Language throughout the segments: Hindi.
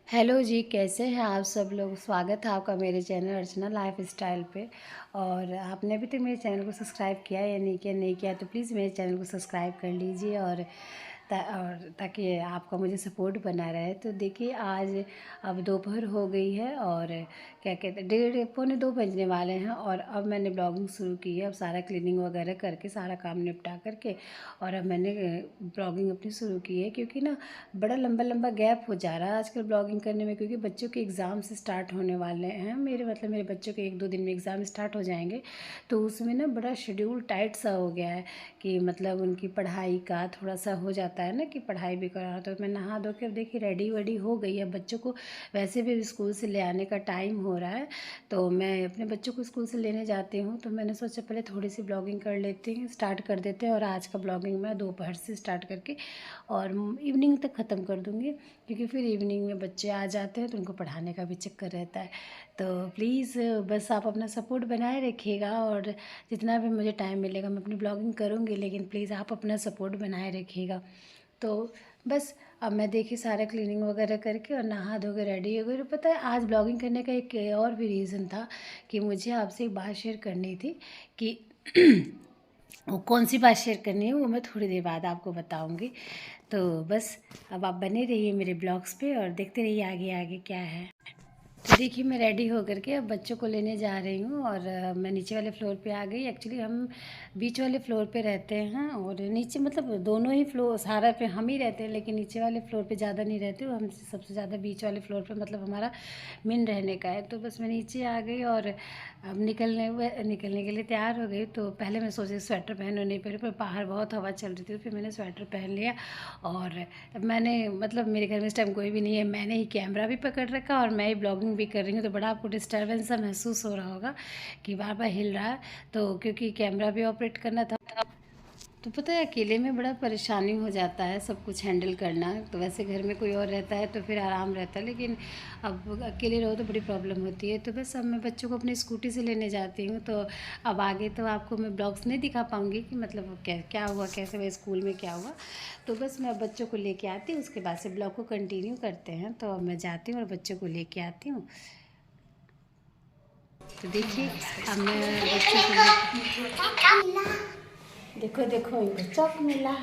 हेलो जी, कैसे हैं आप सब लोग। स्वागत है आपका मेरे चैनल अर्चना लाइफ स्टाइल पे। और आपने अभी तक मेरे चैनल को सब्सक्राइब किया या नहीं किया तो प्लीज़ मेरे चैनल को सब्सक्राइब कर लीजिए और ताकि आपका मुझे सपोर्ट बना रहे। तो देखिए आज अब दोपहर हो गई है और क्या कहते हैं 1:30 पौने 2 बजने वाले हैं और अब मैंने ब्लॉगिंग शुरू की है। अब सारा क्लीनिंग वगैरह करके सारा काम निपटा करके और अब मैंने ब्लॉगिंग अपनी शुरू की है, क्योंकि ना बड़ा लंबा लंबा गैप हो जा रहा है आजकल ब्लॉगिंग करने में, क्योंकि बच्चों के एग्ज़ाम्स स्टार्ट होने वाले हैं। मेरे बच्चों के 1-2 दिन में एग्ज़ाम स्टार्ट हो जाएंगे। तो उसमें ना बड़ा शेड्यूल टाइट सा हो गया है कि मतलब उनकी पढ़ाई का थोड़ा सा हो जाता है ना कि पढ़ाई भी करा। तो मैं नहा धो के अब देखिए रेडी वेडी हो गई है। बच्चों को वैसे भी स्कूल से ले आने का टाइम हो रहा है, तो मैं अपने बच्चों को स्कूल से लेने जाती हूँ। तो मैंने सोचा पहले थोड़ी सी ब्लॉगिंग कर लेते हैं, स्टार्ट कर देते हैं। और आज का ब्लॉगिंग मैं दोपहर से स्टार्ट करके और इवनिंग तक ख़त्म कर दूँगी, क्योंकि फिर इवनिंग में बच्चे आ जाते हैं तो उनको पढ़ाने का भी चक्कर रहता है। तो प्लीज़ बस आप अपना सपोर्ट बनाए रखिएगा और जितना भी मुझे टाइम मिलेगा मैं अपनी ब्लॉगिंग करूँगी, लेकिन प्लीज़ आप अपना सपोर्ट बनाए रखिएगा। तो बस अब मैं देखिए सारा क्लीनिंग वगैरह करके और नहा धो के रेडी हो गई। और पता है आज ब्लॉगिंग करने का एक और भी रीज़न था कि मुझे आपसे एक बात शेयर करनी थी कि वो कौन सी बात शेयर करनी है वो मैं थोड़ी देर बाद आपको बताऊंगी। तो बस अब आप बने रहिए मेरे ब्लॉग्स पे और देखते रहिए आगे आगे क्या है। तो देखिए मैं रेडी हो करके अब बच्चों को लेने जा रही हूँ और मैं नीचे वाले फ्लोर पे आ गई। एक्चुअली हम बीच वाले फ्लोर पे रहते हैं और नीचे मतलब दोनों ही फ्लोर सारा पे हम ही रहते हैं, लेकिन नीचे वाले फ्लोर पे ज़्यादा नहीं रहते। हम सबसे ज़्यादा बीच वाले फ्लोर पे मतलब हमारा मेन रहने का है। तो बस मैं नीचे आ गई और अब निकलने के लिए तैयार हो गई। तो पहले मैं सोची स्वेटर पहनो नहीं पहले, पर बाहर बहुत हवा चल रही थी, तो फिर मैंने स्वेटर पहन लिया। और मैंने मतलब मेरे घर में इस टाइम कोई भी नहीं है, मैंने ही कैमरा भी पकड़ रखा और मैं ही ब्लॉगिंग भी कर रही हूँ। तो बड़ा आपको डिस्टर्बेंस सा महसूस हो रहा होगा कि बार बार हिल रहा है, तो क्योंकि कैमरा भी ऑपरेट करना था। तो पता है अकेले में बड़ा परेशानी हो जाता है सब कुछ हैंडल करना। तो वैसे घर में कोई और रहता है तो फिर आराम रहता है, लेकिन अब अकेले रहो तो बड़ी प्रॉब्लम होती है। तो बस अब मैं बच्चों को अपनी स्कूटी से लेने जाती हूँ। तो अब आगे तो आपको मैं ब्लॉग्स नहीं दिखा पाऊँगी कि मतलब क्या क्या हुआ, कैसे हुआ स्कूल में क्या हुआ। तो बस मैं बच्चों को लेके आती हूँ, उसके बाद से ब्लॉग को कंटिन्यू करते हैं। तो अब मैं जाती हूँ और बच्चों को लेके आती हूँ। तो देखिए अब मैं बच्चों को देखो देखो इनको चॉक मिला।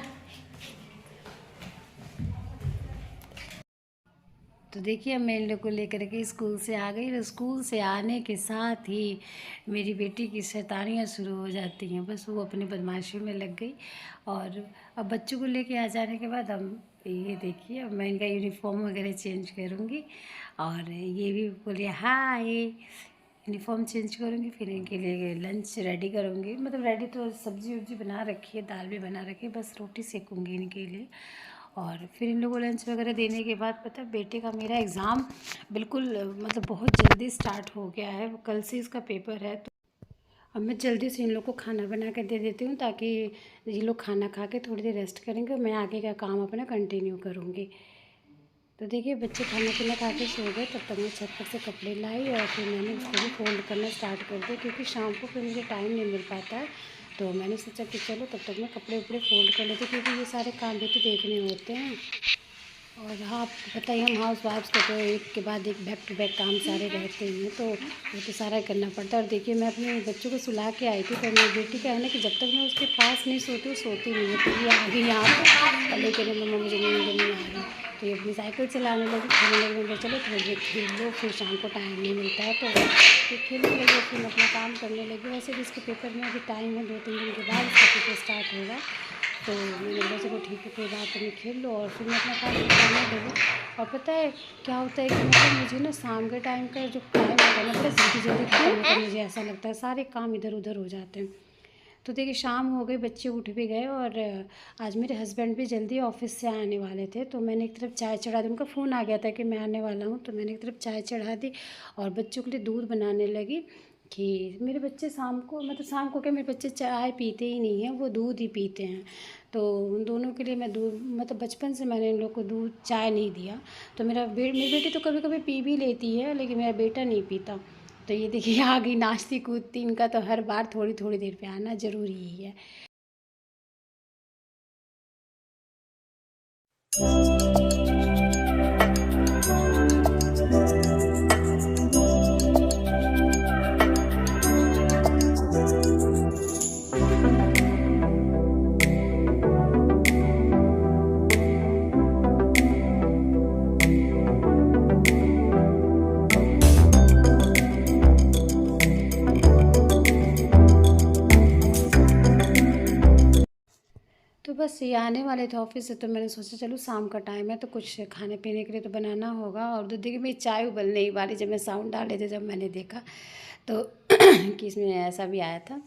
तो देखिए अब मैं इन लोग को लेकर के स्कूल से आ गई। तो स्कूल से आने के साथ ही मेरी बेटी की शैतानियाँ शुरू हो जाती हैं। बस वो अपनी बदमाशी में लग गई। और अब बच्चों को लेके आ जाने के बाद अब ये देखिए अब मैं इनका यूनिफॉर्म वगैरह चेंज करूँगी। और ये भी बोलिए हाय, यूनिफॉर्म चेंज करूँगी, फिर इनके लिए लंच रेडी करूँगी। मतलब रेडी तो सब्ज़ी वब्जी बना रखी है, दाल भी बना रखी है, बस रोटी सेकूँगी इनके लिए। और फिर इन लोगों को लंच वगैरह देने के बाद पता है बेटे का मेरा एग्ज़ाम बिल्कुल मतलब बहुत जल्दी स्टार्ट हो गया है। कल से इसका पेपर है। तो अब मैं जल्दी से इन लोग को खाना बना कर दे देती हूँ, ताकि ये लोग खाना खा के थोड़ी देर रेस्ट करेंगे और मैं आगे का काम अपना कंटिन्यू करूँगी। तो देखिए बच्चे खाना पीना खा के सो गए, तब तक मैं छत पर से कपड़े लाई और फिर मैंने उसको भी फोल्ड करना स्टार्ट कर दिया, क्योंकि शाम को फिर मुझे टाइम नहीं मिल पाता है। तो मैंने सोचा कि चलो तब तक मैं कपड़े उपड़े फोल्ड कर लेती, क्योंकि ये सारे काम भी तो देखने होते हैं। और हाँ आपको पता ही हम हाउस वाइफ्स के तो एक के बाद एक बैक टू बैक काम सारे रहते हैं, तो वो तो सारा करना पड़ता है। और देखिए मैं अपने बच्चों को सुला के आई थी, पर मेरी बेटी का है ना कि जब तक मैं उसके पास नहीं सोती वो सोती नहीं है। तो ये आ गई यहाँ पर और लेकर मम्मा मुझे नींद नहीं आ रही। तो ये अपनी साइकिल चलाने लगी, खेलने लगी। मैं चलो थोड़ी देर खेल लो, फिर शाम को टाइम नहीं मिलता है तो ये खेलने लगी, फिर मैं अपना काम करने लगी। वैसे भी इसके पेपर में अभी टाइम है, 2-3 दिन के बाद इसका पेपर स्टार्ट होगा। तो मैंने बोला चलो ठीक है कोई बात नहीं, खेल लो और फिर मैं अपना काम करने लगी। और पता है क्या होता है कि मतलब मुझे ना शाम के टाइम का जो टाइम होता है ना बड़ा जल्दी जल्दी खत्म होता है, मुझे ऐसा लगता है सारे काम इधर उधर हो जाते हैं। तो देखिए शाम हो गई, बच्चे उठ भी गए और आज मेरे हस्बैंड भी जल्दी ऑफिस से आने वाले थे। तो मैंने एक तरफ चाय चढ़ा दी, उनका फ़ोन आ गया था कि मैं आने वाला हूँ। तो मैंने एक तरफ चाय चढ़ा दी और बच्चों के लिए दूध बनाने लगी कि मेरे बच्चे शाम को मतलब शाम को क्या मेरे बच्चे चाय पीते ही नहीं हैं, वो दूध ही पीते हैं। तो उन दोनों के लिए मैं दूध मतलब बचपन से मैंने इन लोग को दूध चाय नहीं दिया। तो मेरी बेटी तो कभी कभी पी भी लेती है, लेकिन मेरा बेटा नहीं पीता। तो ये देखिए आ गई नाचती कूदती, इनका तो हर बार थोड़ी थोड़ी देर पे आना ज़रूरी ही है। तो बस ये आने वाले थे ऑफिस से, तो मैंने सोचा चलो शाम का टाइम है तो कुछ खाने पीने के लिए तो बनाना होगा। और तो देखिए मेरी चाय उबलने ही वाली, जब मैं साउंड डाले थे जब मैंने देखा तो कि इसमें ऐसा भी आया था।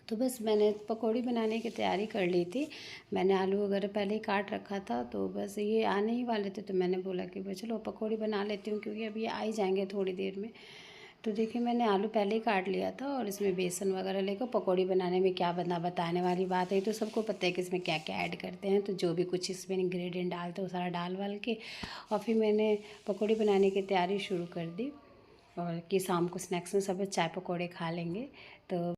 तो बस मैंने पकौड़ी बनाने की तैयारी कर ली थी। मैंने आलू वगैरह पहले ही काट रखा था, तो बस ये आने ही वाले थे तो मैंने बोला कि भाई चलो पकौड़ी बना लेती हूँ, क्योंकि अभी आ ही जाएंगे थोड़ी देर में। तो देखिए मैंने आलू पहले ही काट लिया था और इसमें बेसन वगैरह लेकर पकौड़ी बनाने में क्या बना बताने वाली बात है, तो सबको पता है कि इसमें क्या क्या ऐड करते हैं। तो जो भी कुछ इसमें इंग्रेडिएंट डालते हैं वो सारा डाल वाल के और फिर मैंने पकौड़ी बनाने की तैयारी शुरू कर दी, और कि शाम को स्नैक्स में सब चाय पकौड़े खा लेंगे। तो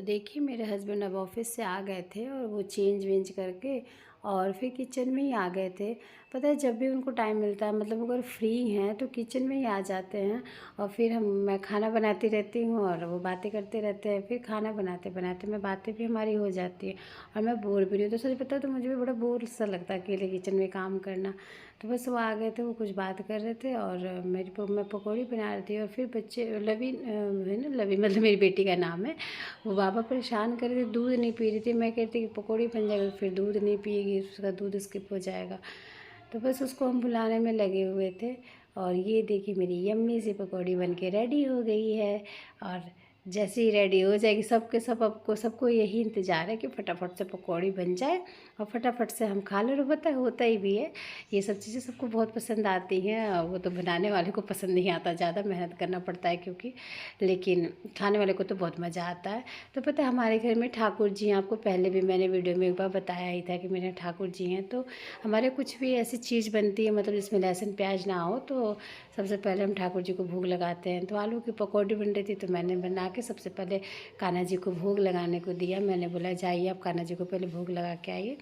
देखिए मेरे हस्बैंड अब ऑफिस से आ गए थे और वो चेंज वेंज करके और फिर किचन में ही आ गए थे। पता है जब भी उनको टाइम मिलता है, मतलब अगर फ्री हैं तो किचन में ही आ जाते हैं, और फिर मैं खाना बनाती रहती हूँ और वो बातें करते रहते हैं। फिर खाना बनाते बनाते मैं बातें भी हमारी हो जाती है और मैं बोर भी नहीं हूँ। तो सच पता तो मुझे भी बड़ा बोर सा लगता है अकेले किचन में काम करना। तो बस वो आ गए थे, वो कुछ बात कर रहे थे और मैं पकौड़ी बना रही थी। और फिर बच्चे लवी है ना, लवी मतलब मेरी बेटी का नाम है, वो बाबा परेशान कर रहे थे, दूध नहीं पी रही थी। मैं कहती कि पकौड़ी बन जाएगा, फिर दूध नहीं पिएगी, उसका दूध स्किप हो जाएगा। तो बस उसको हम बुलाने में लगे हुए थे। और ये देखिए मेरी यम्मी सी पकौड़ी बन के रेडी हो गई है। और जैसे ही रेडी हो जाएगी सबके सब, आपको सबको यही इंतज़ार है कि फटाफट से पकौड़ी बन जाए और फटाफट से हम खा लें। और पता है होता ही भी है, ये सब चीज़ें सबको बहुत पसंद आती हैं। वो तो बनाने वाले को पसंद नहीं आता, ज़्यादा मेहनत करना पड़ता है क्योंकि, लेकिन खाने वाले को तो बहुत मज़ा आता है। तो पता है हमारे घर में ठाकुर जी हैं, आपको पहले भी मैंने वीडियो में एक बार बताया ही था कि मेरे ठाकुर जी हैं। तो हमारे कुछ भी ऐसी चीज़ बनती है मतलब जिसमें लहसुन प्याज ना हो, तो सबसे पहले हम ठाकुर जी को भोग लगाते हैं। तो आलू की पकौड़ी बन रही थी तो मैंने बना के सबसे पहले कान्हा जी को भोग लगाने को दिया। मैंने बोला जाइए आप कान्हा जी को पहले भोग लगा के आइए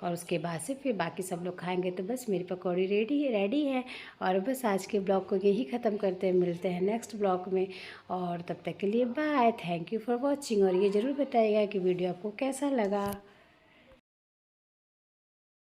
और उसके बाद से फिर बाकी सब लोग खाएंगे। तो बस मेरी पकौड़ी रेडी है। और बस आज के ब्लॉग को यही ख़त्म करते हैं, मिलते हैं नेक्स्ट ब्लॉग में। और तब तक के लिए bye, thank you for watching. और ये ज़रूर बताइएगा कि वीडियो आपको कैसा लगा।